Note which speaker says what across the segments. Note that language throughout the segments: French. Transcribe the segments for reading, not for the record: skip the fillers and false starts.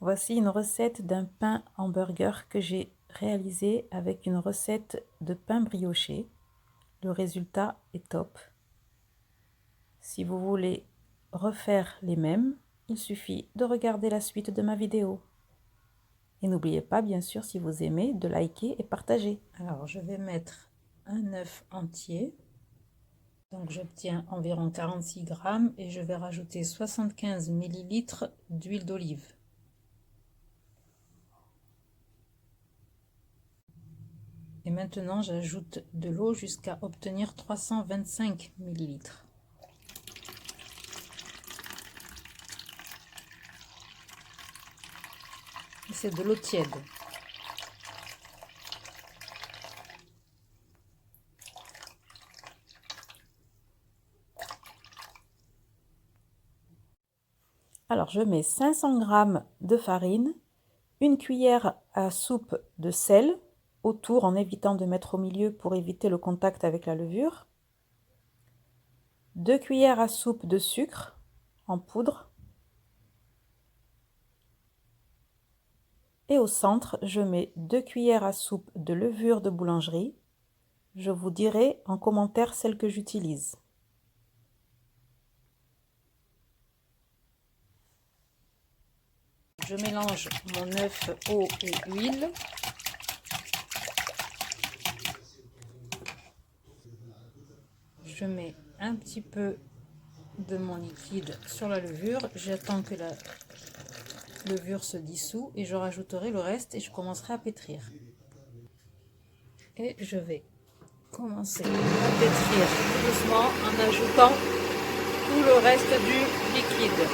Speaker 1: Voici une recette d'un pain hamburger que j'ai réalisé avec une recette de pain brioché. Le résultat est top. Si vous voulez refaire les mêmes, il suffit de regarder la suite de ma vidéo. Et n'oubliez pas, bien sûr, si vous aimez, de liker et partager. Alors, je vais mettre un œuf entier. Donc, j'obtiens environ 46 grammes et je vais rajouter 75 ml d'huile d'olive. Et maintenant, j'ajoute de l'eau jusqu'à obtenir 325 ml. C'est de l'eau tiède. Alors, je mets 500 g de farine, une cuillère à soupe de sel, autour en évitant de mettre au milieu pour éviter le contact avec la levure, 2 cuillères à soupe de sucre en poudre, et au centre, je mets 2 cuillères à soupe de levure de boulangerie. Je vous dirai en commentaire celle que j'utilise. Je mélange mon œuf, eau et huile. Je mets un petit peu de mon liquide sur la levure. J'attends que la levure se dissout et je rajouterai le reste et je commencerai à pétrir. Et je vais commencer à pétrir tout doucement en ajoutant tout le reste du liquide.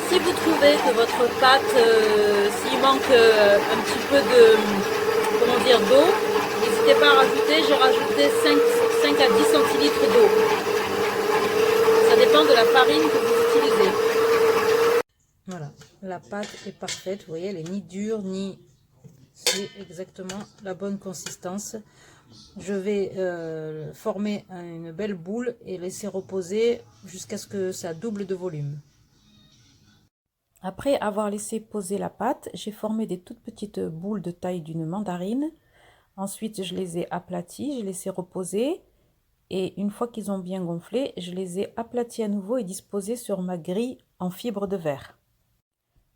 Speaker 1: Si vous trouvez que votre pâte, s'il manque un petit peu d'eau, n'hésitez pas à rajouter. J'ai rajouté 5 à 10 centilitres d'eau. Ça dépend de la farine que vous utilisez. Voilà, la pâte est parfaite. Vous voyez, elle est ni dure, ni... C'est exactement la bonne consistance. Je vais former une belle boule et laisser reposer jusqu'à ce que ça double de volume. Après avoir laissé poser la pâte, j'ai formé des toutes petites boules de taille d'une mandarine. Ensuite, je les ai aplatis, je les ai reposés. Et une fois qu'ils ont bien gonflé, je les ai aplatis à nouveau et disposés sur ma grille en fibre de verre.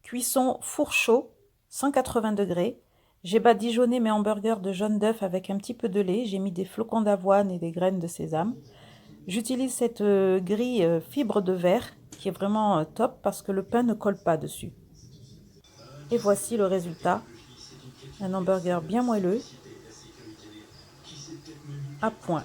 Speaker 1: Cuisson four chaud, 180 degrés. J'ai badigeonné mes hamburgers de jaune d'œuf avec un petit peu de lait. J'ai mis des flocons d'avoine et des graines de sésame. J'utilise cette grille fibre de verre qui est vraiment top parce que le pain ne colle pas dessus. Et voici le résultat. Un hamburger bien moelleux, à point.